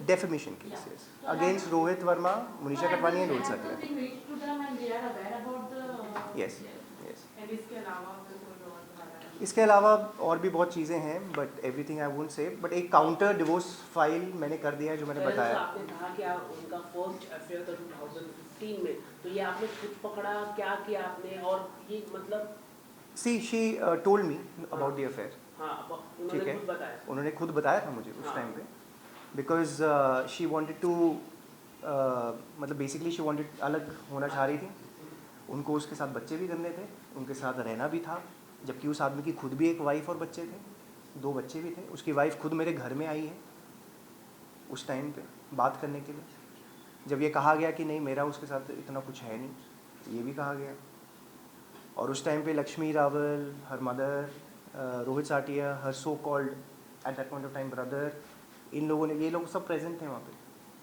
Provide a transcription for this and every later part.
defamation case, yes, against Rohit Verma, Monisha Katwani and Rohit Satia. Yes, yes. इसके अलावा और भी बहुत चीज़ें हैं, but everything I won't say, but एक काउंटर डिवोर्स फाइल मैंने कर दिया है जो मैंने बताया। आपने कहा कि उनका फर्स्ट अफेयर था 2015 में, तो ये आपने खुद पकड़ा, क्या किया आपने, और ये मतलब she told me about the affair. हाँ, ठीक है, उन्होंने खुद बताया था मुझे उस टाइम पे, बिकॉज शी वांटेड टू मतलब बेसिकली शी वांटेड अलग होना चाह रही थी, उनको उसके साथ बच्चे भी करने थे, उनके साथ रहना भी था, जबकि उस आदमी की खुद भी एक वाइफ और बच्चे थे, 2 बच्चे भी थे, उसकी वाइफ खुद मेरे घर में आई है उस टाइम पे बात करने के लिए, जब ये कहा गया कि नहीं मेरा उसके साथ इतना कुछ है नहीं, ये भी कहा गया। और उस टाइम पे Lakshmi Rawal, her mother, Rohit Sathiya, her so called at that point of time brother, इन लोगों ने, ये लोग सब प्रेजेंट थे वहाँ पे।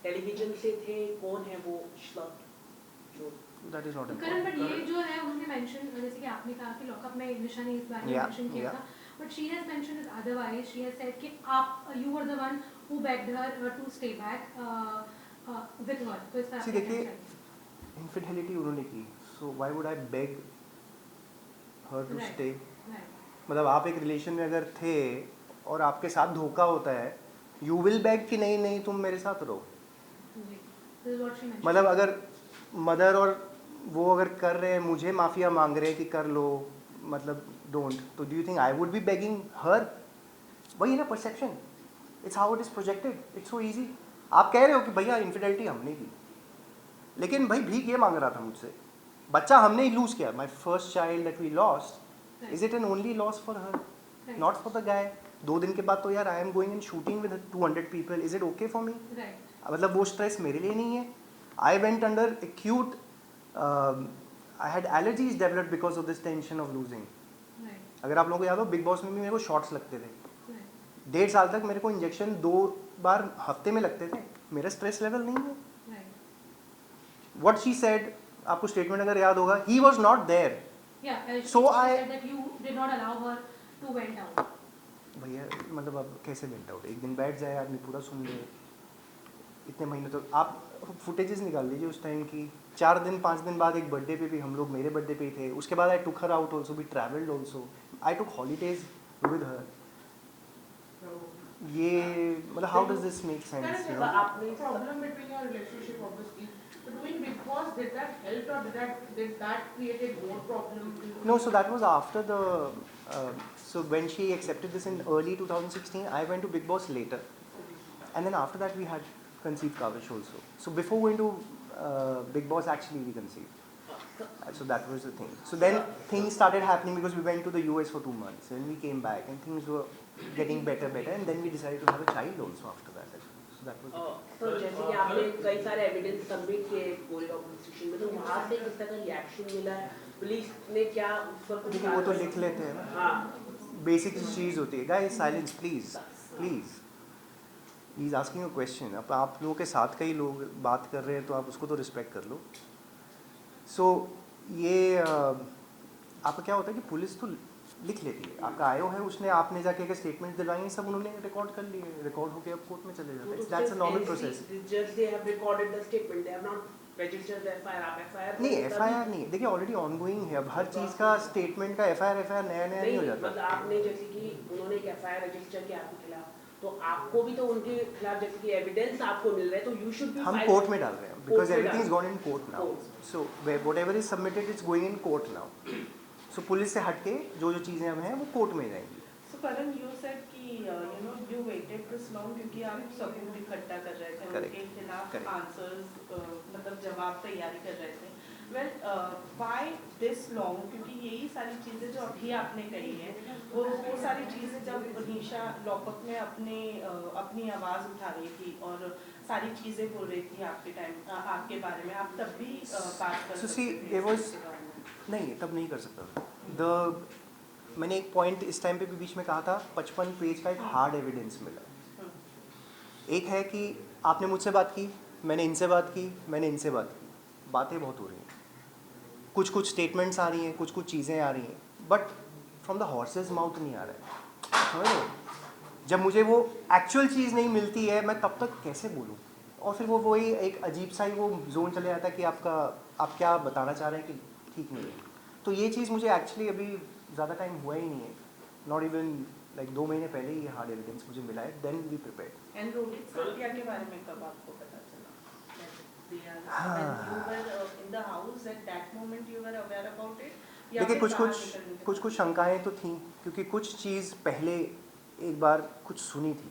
टेलीविजन से थे, कौन है वो श्लॉट जो that is not Karan, but ये जो है उन्होंने मेंशन, जैसे कि आपने कहा कि लॉकअप में निशा ने इस बारे में मेंशन किया था, but she has mentioned it otherwise, she has said कि आप you were the one who begged her to stay back with her. तो इसका देखिए इनफिडेलिटी उन्होंने की, so why would I beg her to stay. मतलब आप एक रिलेशन में अगर थे और आपके साथ धोखा होता है, यू विल बेग कि नहीं नहीं तुम मेरे साथ रहो। मतलब अगर मदर और वो अगर कर रहे हैं, मुझे माफिया मांग रहे हैं कि कर लो, मतलब डोंट, तो do you think I would be begging her? वही ना perception, it's how it is projected, it's so easy. आप कह रहे हो कि भैया इनफिडेलिटी हमने की, लेकिन भाई भीख ये मांग रहा था मुझसे, बच्चा हमने ही लूज किया, my first child that we lost, is it an only loss for her, not for the guy? 2 दिन के बाद तो यार I am going and shooting with 200 people, is it okay for me? मतलब वो स्ट्रेस मेरे लिए नहीं है। I went under acute, I had allergies developed because of this tension of losing. अगर आप लोगों को याद हो, बिग बॉस में भी मेरे को शॉट्स लगते थे, 1.5 साल तक मेरे को इंजेक्शन 2 बार हफ्ते में लगते थे, मेरा स्ट्रेस लेवल नहीं है। What she said, आपको स्टेटमेंट अगर याद होगा, he was not there. So I said that you did not allow her to went out. भैया मतलब अब कैसे वेंट आउट, एक दिन बैठ जाए आदमी पूरा सुन ले, इतने महीने तो आप फुटेजेस निकाल लीजिए उस टाइम की। 4 दिन 5 दिन बाद एक बर्थडे पे भी हम लोग मेरे बर्थडे पे ही थे, उसके बाद I took her out also, we travelled also, I took holidays with her. ये मतलब how does this make sense, you know? आपने problem between your relationship obviously, but doing Big Boss, did that help or did that created more problem? No, so that was after the so when she accepted this in early 2016, I went to Big Boss later, and then after that we had conceived Kavish also. So before going to Big Boss, actually we conceived. So that was the thing. So then things started happening because we went to the US for 2 months, and we came back, and things were getting better, and then we decided to have a child also after that. So that was. तो जैसे कि आपने कई सारे evidence submit किए court of prosecution में, तो वहाँ से किस तरह का रिएक्शन मिला है, पुलिस ने क्या उस पर कुछ? वो तो लिख लेते हैं ना। हाँ, बेसिक चीज़ होती है, guys silence please please, he is asking a question. अब आप लोगों के साथ कई लोग बात कर रहे हैं तो आप उसको तो रिस्पेक्ट कर लो। सो ये आपका क्या होता है कि पुलिस तो लिख लेती है, आपका आयो है, उसने आपने जाके अगर स्टेटमेंट दिलवाई, सब उन्होंने रिकॉर्ड कर लिए, रिकॉर्ड होके अब कोर्ट में चले जाते हैं, that's a normal process. Just they have recorded the statement, they have not registered the FIR. नहीं, एफआईआर नहीं, देखिए ऑलरेडी ऑनगोइंग है, अब हर चीज़ का स्टेटमेंट का एफआईआर नया नहीं हो जाता। मतलब आपने जैसे कि उन्होंने एक एफआईआर रजिस्टर किया आपके खिलाफ, तो आपको भी तो उनके खिलाफ जैसे कि एविडेंस आपको मिल रहा है, तो यू शुड बी, हम कोर्ट में डाल रहे हैं because everything is gone in court now, so whatever is submitted is going in court now. So police से हटके जो जो चीज़ें अब हैं वो कोर्ट में जाएंगी। So Karan, you said कि you waited this long क्योंकि आप सबूत इकट्ठा कर रहे थे, उनके खिलाफ आंसर्स, मतलब जवाब तैयारी कर रहे थे। Well, why this long? क्योंकि यही सारी चीज़ें जो अभी आपने कही हैं, वो सारी चीज़ें जब निशा लॉकअप में अपनी आवाज़ उठा रही थी और सारी चीज़ें बोल रही थी आपके टाइम, आपके बारे में, आप तब भी बात कर सकते थे। नहीं, तब नहीं कर सकता। मैंने एक पॉइंट इस टाइम पे भी बीच में कहा था, 55 पेज का एक हार्ड एविडेंस मिला। एक है कि आपने मुझसे बात की, मैंने इनसे बात की, मैंने इनसे बात की, बातें बहुत हो रही हैं, कुछ कुछ स्टेटमेंट्स आ रही हैं, कुछ कुछ चीज़ें आ रही हैं, but from the horses mouth नहीं आ रहा है, समझ लो? जब मुझे वो एक्चुअल चीज़ नहीं मिलती है मैं तब तक कैसे बोलूँ? और फिर वो वही एक अजीब सा ही वो जोन चले जाता है कि आप क्या बताना चाह रहे हैं कि ठीक नहीं है। तो ये चीज़ मुझे एक्चुअली अभी ज़्यादा टाइम हुआ ही नहीं है, नॉट इवन लाइक 2 महीने पहले ही हार्ड एविडेंस मुझे मिला है, then we prepared. And Rohit Sathiya के बारे में कब आपको पता चला? हाँ। When you were in the house at that moment you were aware about it? या देखिए फिर बाहर निकलने के कुछ शंकाएं तो थी, क्योंकि कुछ चीज़ पहले एक बार कुछ सुनी थी।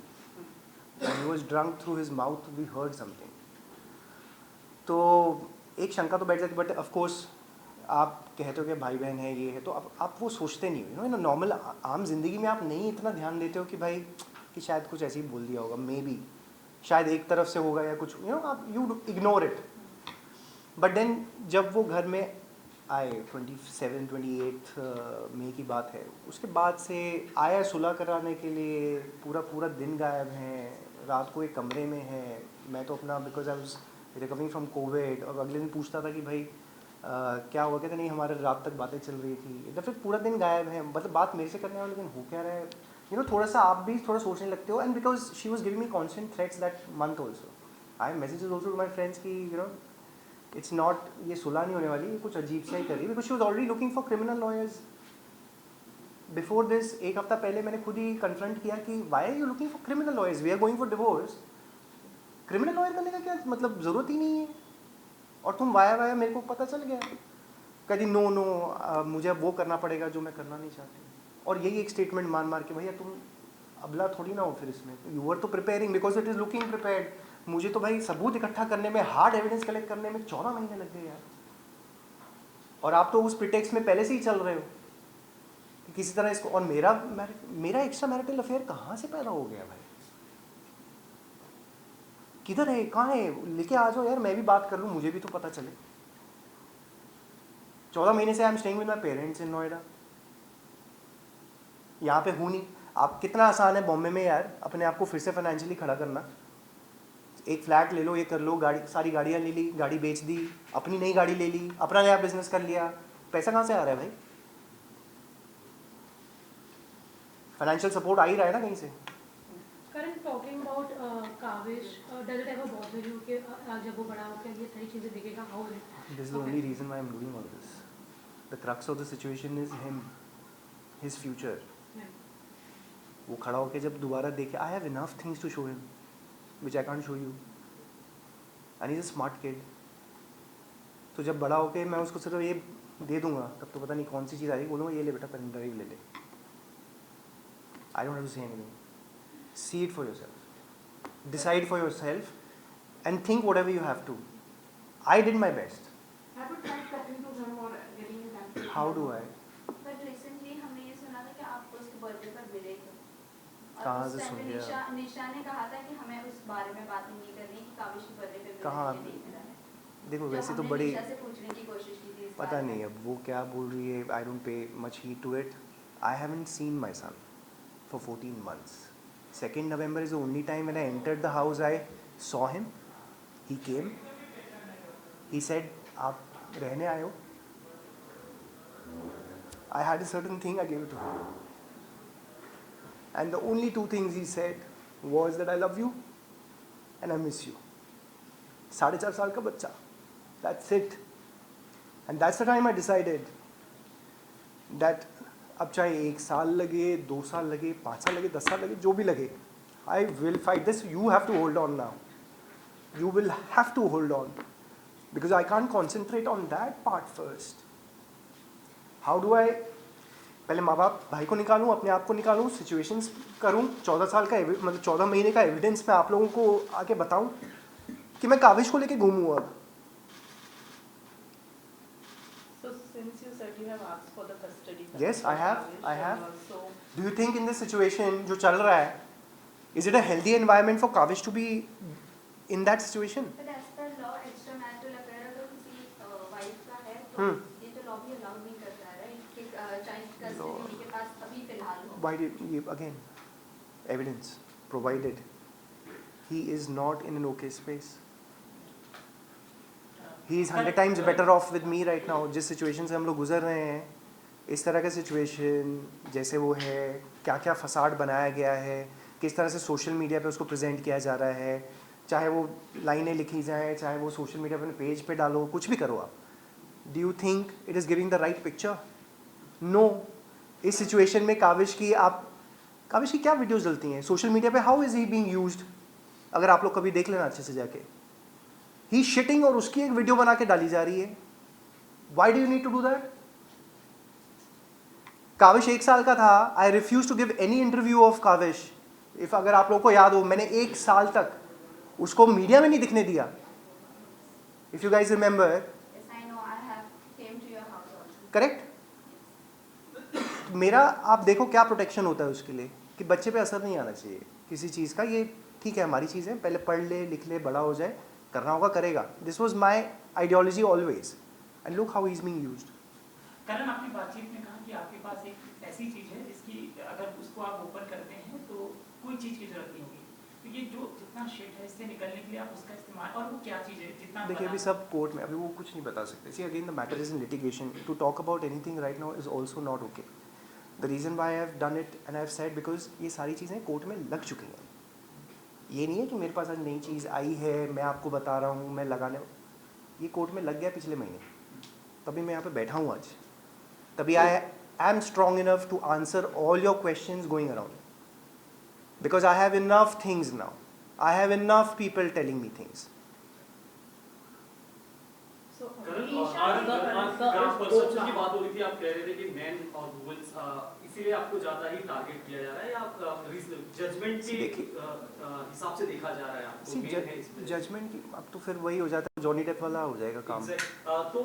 When he was drunk through his mouth we heard something. तो एक शंका तो बैठ जाती, बट ऑफ कोर्स आप कहते हो कि भाई बहन है ये है, तो आप वो सोचते नहीं हो, यू नो नॉर्मल आम जिंदगी में आप नहीं इतना ध्यान देते हो कि भाई कि शायद कुछ ऐसे ही बोल दिया होगा, मे बी शायद एक तरफ से होगा या कुछ, यू नो आप you ignore it. But then जब वो घर में आए 27-28 मई की बात है, उसके बाद से आया सुलह कराने के लिए, पूरा दिन गायब हैं, रात को एक कमरे में है। मैं तो अपना because I was recovering from Covid, और अगले दिन पूछता था कि भाई क्या हुआ, कहते नहीं हमारे रात तक बातें चल रही थी, तो फिर पूरा दिन गायब है, मतलब बात मेरे से करने वाले, लेकिन हो क्या रहा है, यू नो थोड़ा सा आप भी थोड़ा सोचने लगते हो। And because she was giving me constant threats that month also, I messages also to my friends की यू नो इट्स नॉट, ये सुलह नहीं होने वाली, ये कुछ अजीब सा ही कर रही है, because she was already looking for criminal lawyers before this. एक हफ्ता पहले मैंने खुद ही कन्फ्रंट किया कि why are you looking for criminal lawyers, we are going for divorce, criminal lawyer करने का क्या मतलब, ज़रूरत ही नहीं है, और तुम वाया मेरे को पता चल गया। कहती नो मुझे अब वो करना पड़ेगा जो मैं करना नहीं चाहती, और यही एक स्टेटमेंट मार के, भैया तुम अबला थोड़ी ना हो फिर इसमें, यू वर तो preparing because it is looking prepared. मुझे तो भाई सबूत इकट्ठा करने में, हार्ड एविडेंस कलेक्ट करने में 14 महीने लग गए यार, और आप तो उस प्रिटेक्स्ट में पहले से ही चल रहे हो कि किसी तरह इसको, और मेरा एक्स्ट्रा मैरिटल अफेयर कहाँ से पैदा हो गया भाई, किधर है, कहाँ है, लेके आ जाओ यार, मैं भी बात कर लूँ, मुझे भी तो पता चले। 14 महीने से I am staying with my parents इन नोएडा, यहाँ पे हूँ नहीं। आप कितना आसान है बॉम्बे में यार अपने आप को फिर से फाइनेंशियली खड़ा करना, एक फ्लैट ले लो, ये कर लो, गाड़ी, सारी गाड़ियाँ ले ली, गाड़ी बेच दी, अपनी नई गाड़ी ले ली, अपना नया बिजनेस कर लिया, पैसा कहाँ से आ रहा है भाई, फाइनेंशियल सपोर्ट आ ही रहा है ना कहीं से। Karan, talking about Kavish, does it ever bother you कि जब वो बड़ा होकर ये सारी चीज़ें देखेगा, how will it? This is the only reason why I'm doing all this. The crux of the situation is him, his future. Yeah. वो खड़ा होके जब दोबारा देखे, I have enough things to show him, which I can't show you. And he's a smart kid. तो जब बड़ा होके मैं उसको सिर्फ ये दे दूंगा, तब तो पता नहीं कौन सी चीज़ आ रही, बोलूँगा ये ले बेटा पेन ड्राइव ले ले। I don't have to say anything. See it for yourself. Decide for yourself, and think whatever you have to. I did my best. I would try talking to him or getting in touch with him. How do I? But recently हमने ये सुना था कि आप उसके birthday पर मिले थे। और कहाँ उस से time सुन पे लिया? निशा ने कहा था कि हमें उस बारे में बात नहीं करनी कि काविश के बर्थडे पे कहाँ? मिलने नहीं मिला है। देखो जब वैसे तो हमने बड़ी, निशा से पूछने की कोशिश की थी इस पता बारे नहीं में। अब वो क्या बोल रही है, I don't pay much heed to it. I haven't seen my son for 14 months. 2nd November is the only time when I entered the house I saw him. He came. He said, आप रहने आए हो? I had a certain thing, I gave it to him. And the only 2 things he said was that I love you and I miss you. 4.5 साल का बच्चा. That's it. And that's the time I decided that अब चाहे 1 साल लगे, 2 साल लगे, 5 साल लगे, 10 साल लगे, जो भी लगे, I will fight this. You have to hold on now. You will have to hold on. Because I can't concentrate on that part first. How do I पहले माँ बाप भाई को निकालूं, अपने आप को निकालूं, सिचुएशंस करूं, 14 साल का मतलब 14 महीने का एविडेंस मैं आप लोगों को आके बताऊं कि मैं काविश को लेके घूमूं अब। So since you said you have asked for the custody. Yes, I have. Kavish, I have. So Do you think in this situation जो चल रहा है, is it a healthy environment for Kavish to be in that situation? But as per law, extramarital affair अगर किसी wife का है तो ये तो law भी allow नहीं करता है, right? कि child custody उनके पास अभी फिलहाल हो। Why did you, again, evidence provided, he is not in an okay space. He is 100 times better off with me right now. जिस सिचुएशन से हम लोग गुजर रहे हैं, इस तरह का सिचुएशन जैसे वो है, क्या क्या फसाड बनाया गया है, किस तरह से सोशल मीडिया पे उसको प्रेजेंट किया जा रहा है, चाहे वो लाइनें लिखी जाएँ, चाहे वो सोशल मीडिया पे पेज पे डालो, कुछ भी करो आप, do you think it is giving the right picture? No. इस सिचुएशन में काविश की क्या वीडियोस डलती हैं सोशल मीडिया पे? How is he being used? अगर आप लोग कभी देख लेना अच्छे से जाके, ही शिटिंग और उसकी एक वीडियो बना के डाली जा रही है। Why do you need to do that? Kavish 1 साल का था, I refuse to give any interview of Kavish. If अगर आप लोगों को याद हो, मैंने 1 साल तक उसको मीडिया में नहीं दिखने दिया। If you guys remember, Yes, I know. I have came to your house also. Correct? मेरा आप देखो क्या प्रोटेक्शन होता है उसके लिए कि बच्चे पे असर नहीं आना चाहिए किसी चीज़ का। ये ठीक है, हमारी चीज़ है, पहले पढ़ ले, लिख ले, बड़ा हो जाए, करना होगा करेगा। This was my ideology always, and look how he is being used. Karan, आपने बातचीत में कहा कि आपके पास एक ऐसी चीज़ है जिसकी अगर उसको आप ओपन करते हैं तो कोई चीज़ की जरूरत नहीं होगी। तो ये जो जितना शेड है इससे निकलने के लिए आप उसका इस्तेमाल, और वो क्या चीज़ है जितना देखिए अभी सब कोर्ट में, अभी वो कुछ नहीं बता सकते। See again the matter is in litigation, to talk about anything right now is also not okay. The reason why I have done it and I have said because ये सारी चीज़ें कोर्ट में लग चुकी हैं। ये नहीं है कि मेरे पास आज नई चीज़ आई है, मैं आपको बता रहा हूँ, मैं लगाने, ये कोर्ट में लग गया पिछले महीने, तभी मैं यहाँ पे बैठा हूँ आज, तभी I am strong enough to answer all your questions going around, because I have enough things now. I have enough people telling me things. So, करण, ईशा आज की ग्राफ परसेप्शन की बात हो रही थी, आप कह रहे थे कि मैन और वुमेन्स इसीलिए आपको ज्यादा ही टारगेट किया जा रहा है, या जजमेंट के हिसाब से देखा जा रहा है आपको? मेन है इसमें जजमेंट की अब तो फिर वही हो जाता है, जॉनी डेप वाला हो जाएगा काम। तो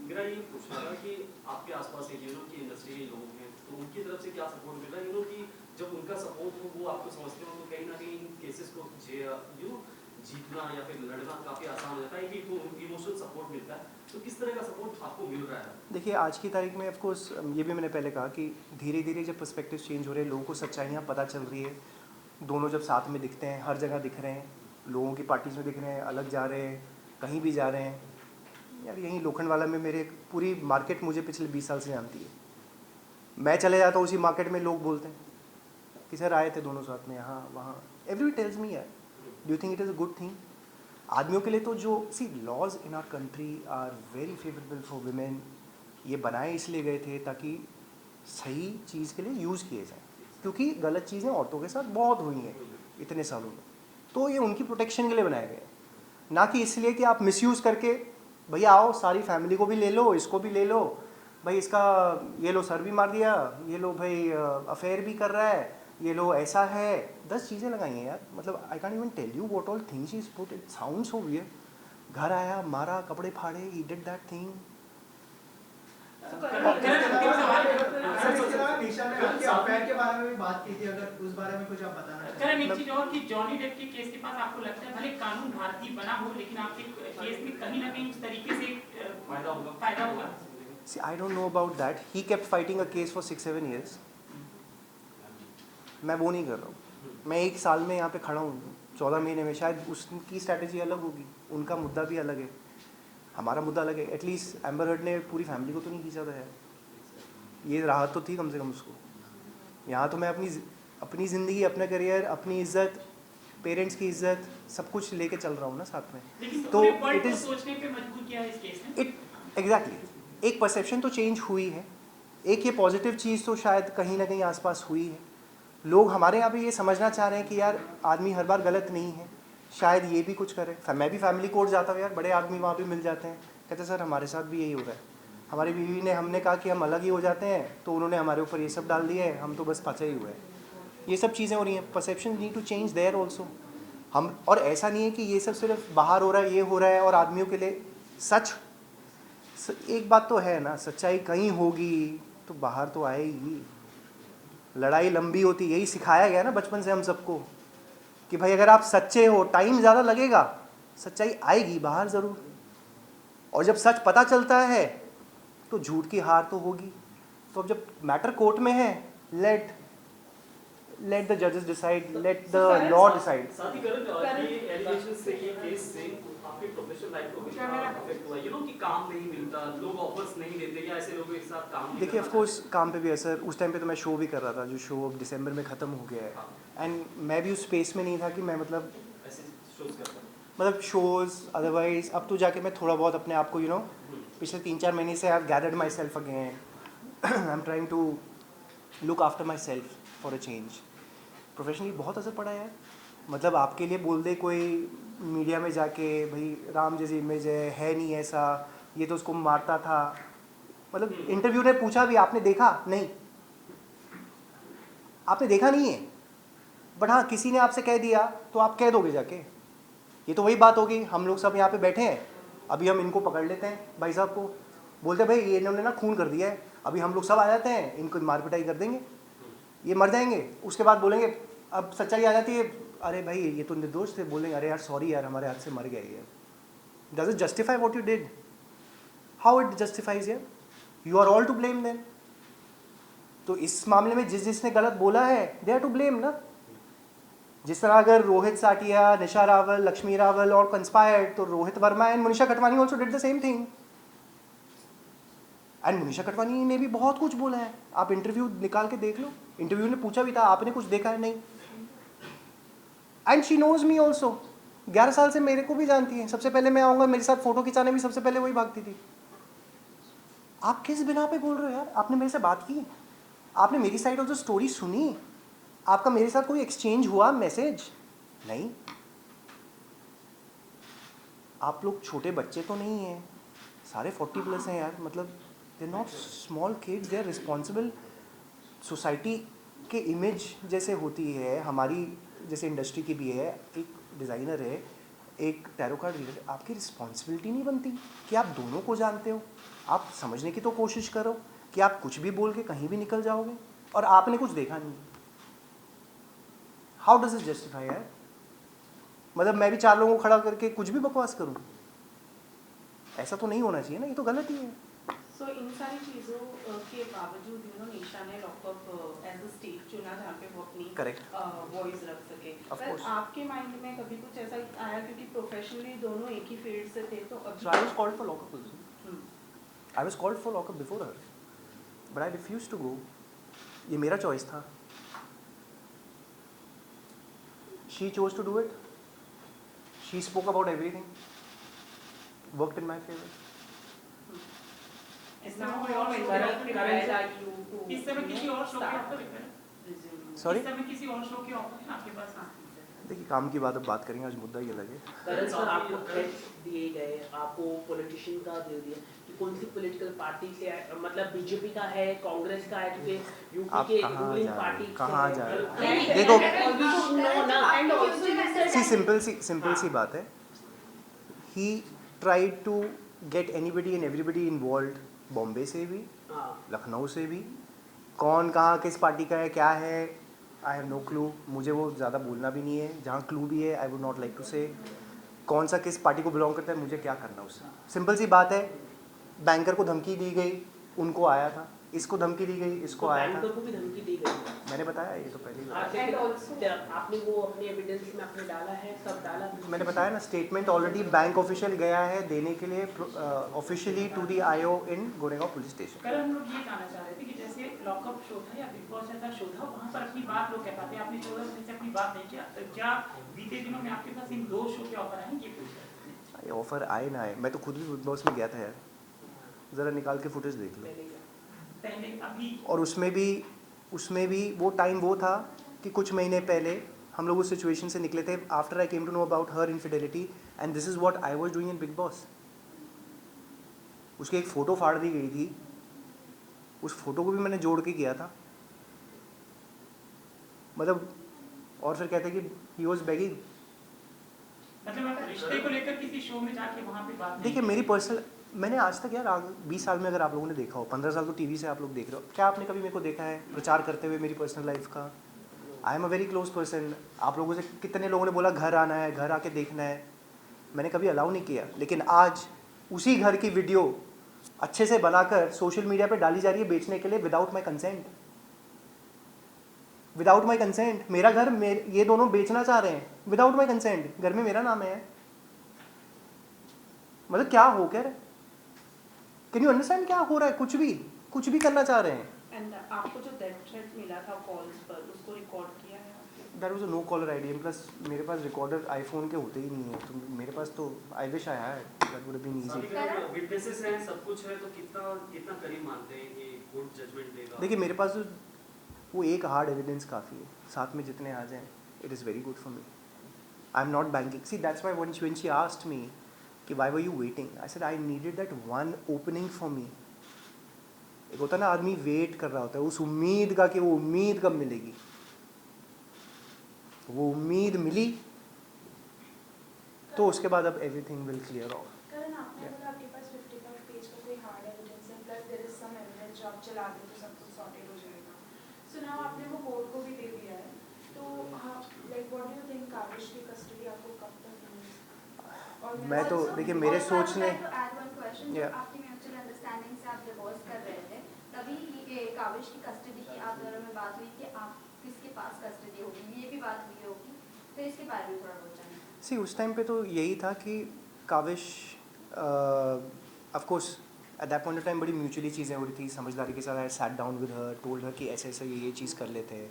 मेरा ये पूछना था कि आपके आसपास एक की इंडस्ट्री के लोग हैं, तो उनकी तरफ से क्या सपोर्ट मिल रहा है? कि जब उनका सपोर्ट हो, वो आपको समझते हो, तो कहीं ना कहीं इन केसेस को जीतना या फिर लड़ना काफ़ी आसान हो जाता है कि तो इमोशनल सपोर्ट मिलता है। तो किस तरह का सपोर्ट आपको मिल रहा है? देखिए आज की तारीख में ऑफकोर्स ये भी मैंने पहले कहा कि धीरे धीरे जब पर्सपेक्टिव चेंज हो रहे हैं, लोगों को सच्चाइयाँ पता चल रही है, दोनों जब साथ में दिखते हैं, हर जगह दिख रहे हैं, लोगों की पार्टीज में दिख रहे हैं, अलग जा रहे हैं, कहीं भी जा रहे हैं। यार यहीं लोखंडवाला में मेरे पूरी मार्केट मुझे पिछले 20 साल से जानती है। मैं चले जाता हूँ उसी मार्केट में, लोग बोलते हैं कि सर आए थे दोनों साथ में, यहाँ वहाँ, एवरी टेल्स मी यार, do you think it is a good thing? आदमियों के लिए तो जो see laws in our country are very favourable for women, ये बनाए इसलिए गए थे ताकि सही चीज़ के लिए यूज़ किए जाएं, क्योंकि गलत चीज़ें औरतों के साथ बहुत हुई हैं इतने सालों में, तो ये उनकी प्रोटेक्शन के लिए बनाए गए, ना कि इसलिए कि आप मिसयूज़ करके भैया आओ सारी फैमिली को भी ले लो, इसको भी ले लो, भाई इसका ये लो सर भी मार दिया, ये लो भाई अफेयर भी कर रहा है, ये लो ऐसा है, 10 चीज़ें लगाई हैं यार। मतलब I can even tell you what all things he is put, it sounds so weird. घर आया, मारा, कपड़े फाड़े, he did that thing. Karan, एक चीज और कि जॉनी डेप के केस के पास आपको लगता है भले कानून भारतीय बना हो, लेकिन आपके केस में कहीं ना कहीं उस तरीके से फायदा होगा? See, I don't know about that. He kept fighting a case for 6-7 years. मैं वो नहीं कर रहा हूँ। मैं 1 साल में यहाँ पे खड़ा हूँ, 14 महीने में, शायद उसकी स्ट्रैटेजी अलग होगी, उनका मुद्दा भी अलग है, हमारा मुद्दा अलग है। एटलीस्ट एम्बर हर्ड ने पूरी फैमिली को तो नहीं खींचा था यार, ये राहत तो थी कम से कम उसको। यहाँ तो मैं अपनी ज़िंदगी, अपना करियर, अपनी इज्जत, पेरेंट्स की इज्जत, सब कुछ लेके चल रहा हूँ ना साथ में। तो इट इज सोचने पे मजबूर किया है इस केस ने। इट एग्जैक्टली, एक परसेप्शन तो चेंज हुई है, एक ये पॉजिटिव चीज़ तो शायद कहीं ना कहीं आसपास हुई है। लोग हमारे यहाँ पे ये समझना चाह रहे हैं कि यार आदमी हर बार गलत नहीं है, शायद ये भी कुछ करे। मैं भी फैमिली कोर्ट जाता हूँ यार, बड़े आदमी वहाँ पे मिल जाते हैं, कहते सर हमारे साथ भी यही हो रहा है। हमारी बीवी ने, हमने कहा कि हम अलग ही हो जाते हैं, तो उन्होंने हमारे ऊपर ये सब डाल दिया है, हम तो बस पचा ही हुए हैं। ये सब चीज़ें हो रही हैं, perception need to change there also. हम, और ऐसा नहीं है कि ये सब सिर्फ बाहर हो रहा है, ये हो रहा है और आदमियों के लिए सच, एक बात तो है ना, सच्चाई कहीं होगी तो बाहर तो आएगी। लड़ाई लंबी होती, यही सिखाया गया ना बचपन से हम सबको कि भाई अगर आप सच्चे हो, टाइम ज़्यादा लगेगा, सच्चाई आएगी बाहर ज़रूर। और जब सच पता चलता है तो झूठ की हार तो होगी। तो अब जब मैटर कोर्ट में है, late let the judges decide, let So the Karan, law decide. साथ ही करण ये एलिगेशन से ये केस से आपके प्रोफेशनल लाइफ को कितना अफेक्ट हुआ, कि काम नहीं मिलता, लोग ऑफर्स नहीं देते, या ऐसे लोगों के साथ काम नहीं देखिए करना ऑफ कोर्स काम पे भी असर, उस टाइम पे तो मैं शो भी कर रहा था, जो शो अब दिसंबर में ख़त्म हो गया है, एंड मैं भी उस स्पेस में नहीं था कि मैं मतलब ऐसे शोज करता हूं। शोज़ अदरवाइज अब तो जाके मैं थोड़ा बहुत अपने आप को पिछले 3-4 महीने से I have gathered myself again, I am trying to look after myself for a change. Professionally बहुत असर पड़ा यार, मतलब आपके लिए बोल दे कोई मीडिया में जाके भाई राम जैसी इमेज है नहीं ऐसा, ये तो उसको मारता था, मतलब इंटरव्यू ने पूछा भी आपने देखा नहीं, आपने देखा नहीं है, बट हाँ किसी ने आपसे कह दिया तो आप कह दोगे जाके। ये तो वही बात होगी, हम लोग सब यहाँ पे बैठे हैं, अभी हम इनको पकड़ लेते हैं भाई साहब को, बोलते हैं भाई ये इन्होंने ना खून कर दिया है, अभी हम लोग सब आ जाते हैं, इनको मार पिटाई कर देंगे, ये मर जाएंगे, उसके बाद बोलेंगे, अब सच्चाई आ जाती है, अरे भाई ये तो निर्दोष थे, बोलेंगे अरे यार सॉरी यार हमारे हाथ से मर गया ये। Does it justify what you did? How it justifies यार? You are all to blame then. तो इस मामले में जिसने गलत बोला है दे आर टू ब्लेम ना। जिस तरह अगर रोहित साटिया, निशा रावल, लक्ष्मी रावल और कंस्पायर्ड, तो Rohit Verma and Manisha Khatwani also did the same thing, and Manisha Khatwani ने भी बहुत कुछ बोला है, आप इंटरव्यू निकाल के देख लो, इंटरव्यू ने पूछा भी था आपने कुछ देखा है नहीं, and she knows me also, 11 साल से मेरे को भी जानती है, सबसे पहले मैं आऊँगा मेरे साथ फोटो खिंचाने भी सबसे पहले वही भागती थी। आप किस बिना पे बोल रहे हो यार? आपने मेरे से बात की, आपने मेरी साइड ऑफ द स्टोरी सुनी, आपका मेरे साथ कोई एक्सचेंज हुआ मैसेज? नहीं। आप लोग छोटे बच्चे तो नहीं हैं, सारे 40+ हैं यार, मतलब they not small kids, they are responsible. Society के इमेज जैसे होती है हमारी, जैसे इंडस्ट्री की भी है, एक डिज़ाइनर है, एक टैरो कार्ड रीडर, आपकी रिस्पॉन्सिबिलिटी नहीं बनती कि आप दोनों को जानते हो? आप समझने की तो कोशिश करो कि आप कुछ भी बोल के कहीं भी निकल जाओगे, और आपने कुछ देखा नहीं। हाउ डज इट जस्टिफाई यार? मतलब मैं भी 4 लोगों को खड़ा करके कुछ भी बकवास करूं? ऐसा तो नहीं होना चाहिए ना, ये तो गलत ही है। सो इन सारी चीज़ों के बावजूद निशा ने लॉकअप एज अ स्टेट चुना जहाँ पे वो अपनी Correct. वॉइस रख सके। Of पर course. आपके माइंड में कभी कुछ ऐसा आया, क्योंकि प्रोफेशनली दोनों एक ही फील्ड से थे, तो So I was called for lockup also. I was called for lockup before her, but I refused to go. ये मेरा चॉइस था। She chose to do it. She spoke about everything. Worked in my favor. इस समय कोई और show इस समय किसी और शो के ऑफर है? Sorry? इस समय किसी और शो के ऑफर है आपके पास? देखिए काम की बात अब बात करेंगे, आज मुद्दा ये लगे। करण सर आपको थ्रेट्स दिए गए, आपको पॉलिटिशियन का दे दिया कि कौन सी पॉलिटिकल पार्टी से है, मतलब बीजेपी का है, कांग्रेस का है, क्योंकि यूपी आप के कहाँ रूलिंग जा रहे पार्टी हो? कहाँ जा रहे हो? देखो सी सिंपल सी बात है। He tried to get anybody and everybody involve, Bombay से भी, लखनऊ से भी, कौन कहाँ किस पार्टी का है क्या है, आई हैव नो क्लू। मुझे वो ज़्यादा बोलना भी नहीं है, जहाँ क्लू भी है I would not like to say कौन सा किस पार्टी को बिलोंग करता है, मुझे क्या करना उससे। सिंपल सी बात है, बैंकर को धमकी दी गई, उनको आया था, इसको धमकी दी गई, इसको आया था। बैंकर को भी धमकी दी गई, मैंने बताया ये तो पहले ही बताया। एंड आल्सो आपने वो अपने एविडेंस में आपने डाला है, सब डाला। मैंने बताया ना, स्टेटमेंट ऑलरेडी बैंक ऑफिशियल गया है देने के लिए officially to the IO in Goregaon police station. कल हम लोग ये जानना चाह रहे थे कि जैसे लॉकअप शो था या बिग बॉस जैसा शो था, वहाँ पर अपनी बात लोग कह पाते हैं, आपने 14 दिन से अपनी बात नहीं किया, तो क्या बीते दिनों में आपके पास इन 2 शो के ऑफर आए, ये पूछ रहे थे? ऑफर आए ना आए, मैं तो खुद भी बिग बॉस में गया था यार, ज़रा निकाल के फुटेज देख लो। पहले अभी और उसमें भी वो टाइम वो था कि कुछ महीने पहले हम लोग उस सिचुएशन से निकले थे, after I came to know about her infidelity, and this is what I was doing in Bigg Boss. उसकी एक फ़ोटो फाड़ दी गई थी, उस फोटो को भी मैंने जोड़ के किया था, मतलब, और फिर कहते कि ही वाज बेगिंग। मतलब आप रिश्ते को लेकर किसी शो में जाके वहाँ पे बात देखिए मेरी पर्सनल, मैंने आज तक यार 20 साल में अगर आप लोगों ने देखा हो, 15 साल तो टीवी से आप लोग देख रहे हो, क्या आपने कभी मेरे को देखा है प्रचार करते हुए मेरी पर्सनल लाइफ का? I am a very close person. आप लोगों से कितने लोगों ने बोला घर आना है, घर आके देखना है, मैंने कभी अलाउ नहीं किया, लेकिन आज उसी घर की वीडियो अच्छे से बनाकर सोशल मीडिया पे डाली जा रही है बेचने के लिए without my consent. Without my consent. मेरा घर ये दोनों बेचना चाह रहे हैं विदाउट माई कंसेंट, घर में मेरा नाम है। मतलब क्या हो क्या रहा है? कैन यू अंडरस्टैंड क्या हो रहा है? कुछ भी करना चाह रहे हैं। एंड आपको जो डेथ थ्रेट मिला था कॉल्स पर, उसको रिकॉर्ड किया है आपने? That was a no caller ID, plus मेरे पास रिकॉर्डर आईफोन के होते ही नहीं है, तो मेरे पास तो I wish I had, that would have been साबिक इजी। अगर विटनेसेस हैं, सब कुछ है, तो कितना करीब मानते हैं कि कोर्ट जजमेंट देगा? देखिए मेरे पास तो वो एक हार्ड एविडेंस काफ़ी है, साथ में जितने आ जाएं it is very good for me. I am not banking, see that's why when she asked me कि why were you waiting, I said I needed that one opening for me. एक होता है ना आदमी वेट कर रहा होता है उस उम्मीद का कि वो उम्मीद कब मिलेगी, वो उम्मीद मिली तो उसके बाद अब everything will clear off. Karan, आपने बोला आपके पास 55 पेज का कोई हार्ड एविडेंस है, plus there is some evidence जो आप चला दो तो सब कुछ सॉर्टेड हो जाएगा। सो नाउ आपने वो कोर्ट को भी दे दिया है, तो like what do you think Kavish की कस्टडी आपको कब तक मिलेगी? और मैं तो देखिए मेरे सोचने जब आपकी म्यूचुअल अंडरस्टैंडिंग से आप डिवोर्स कर रहे थे, तभी ये काविश की कस्टडी की आप दोनों में बात हुई कि आप किसके पास कस्टडी होगी, ये भी बात हुई होगी, तो इसके बारे में थोड़ा बहुत जानिए। सी उस टाइम पे तो यही था कि Kavish of course at that point of time बड़ी म्यूचुअली चीज़ें हो रही थी, समझदारी के साथ I sat down with her, told her कि ऐसे ऐसे ये चीज़ कर लेते हैं।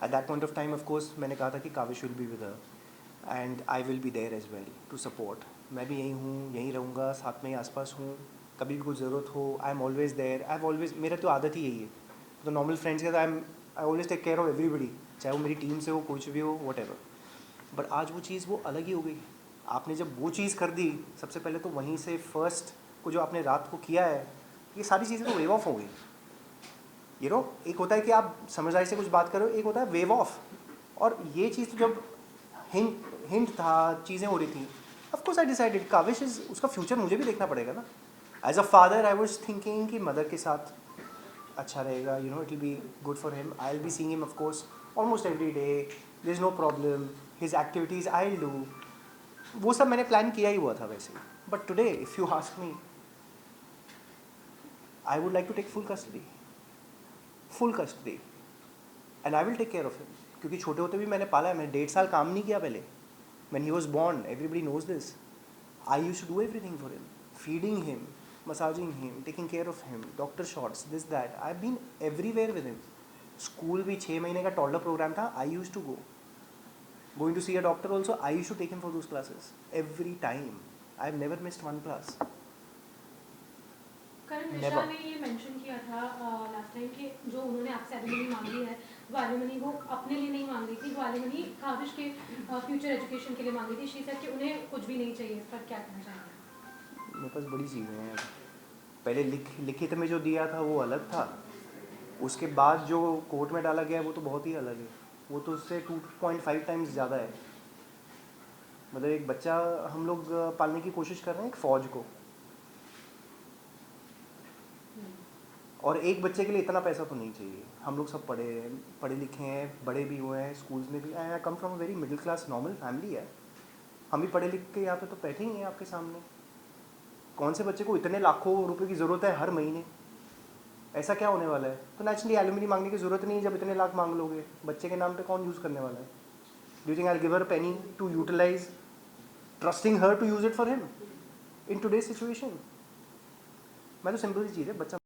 At that point of time of course मैंने कहा था कि Kavish will be with her and I will be there as well to support. मैं भी यहीं हूँ, यहीं रहूँगा, साथ में ही आसपास हूँ, कभी भी कोई ज़रूरत हो I am always there. I have always, मेरा तो आदत ही यही है, तो नॉर्मल फ्रेंड्स के साथ I always take care of everybody, चाहे वो मेरी टीम से हो, कुछ भी हो, वट एवर। बट आज वो चीज़ वो अलग ही हो गई। आपने जब वो चीज़ कर दी, सबसे पहले तो वहीं से फर्स्ट को जो आपने रात को किया है, ये सारी चीज़ें तो वेव ऑफ हो गई। यू नो, एक होता है कि आप समझदारी से कुछ बात करो, एक होता है वेव ऑफ। और ये चीज़ तो जब हिंट था, चीज़ें हो रही थी, of course I decided Kavish is, उसका फ्यूचर मुझे भी देखना पड़ेगा ना। As a father I was thinking कि मदर के साथ अच्छा रहेगा, you know it will be good for him, I will be seeing him of course almost every day, there is no problem, his activities I will do, वो सब मैंने plan किया ही हुआ था वैसे। But today if you ask me, I would like to take full custody and I will take care of him, क्योंकि छोटे होते भी मैंने पाला है, मैंने 1.5 साल काम नहीं किया पहले। When he was born, everybody knows this. I used to do everything for him, feeding him, massaging him, taking care of him, doctor shots, this, that. I've been everywhere with him. School भी 6 महीने का toddler program था, I used to go. Going to see a doctor also, I used to take him for those classes. Every time. I've never missed one class. Karan, Never. निशा ने ये mention किया था last time कि जो उन्होंने आपसे alimony मांगी है, वो एलिमनी वो अपने लिए नहीं मांग रही थी, वो एलिमनी काविश के फ्यूचर एजुकेशन के लिए मांगी थी। शी सेड कि उन्हें कुछ भी नहीं चाहिए, इस पर क्या कहना चाहेंगे? मेरे पास बड़ी चीज़ें हैं। पहले लिखित में जो दिया था वो अलग था, उसके बाद जो कोर्ट में डाला गया है वो तो बहुत ही अलग है। वो तो उससे 2.5 टाइम्स ज़्यादा है। मतलब एक बच्चा हम लोग पालने की कोशिश कर रहे हैं, एक फ़ौज को, और एक बच्चे के लिए इतना पैसा तो नहीं चाहिए। हम लोग सब पढ़े लिखे हैं, बड़े भी हुए हैं, स्कूल्स में भी। I come from a very middle class normal family है। हम भी पढ़े लिख के यहाँ पे तो बैठे ही हैं आपके सामने। कौन से बच्चे को इतने लाखों रुपए की ज़रूरत है हर महीने? ऐसा क्या होने वाला है? तो नेचुरली एलुमनी मांगने की ज़रूरत नहीं है। जब इतने लाख मांग लोगे, बच्चे के नाम पे कौन यूज़ करने वाला है? Do you think I will give her penny to utilize, trusting her to use it for him in today's situation? मैं तो सिंपल सी चीज़ है, बच्चा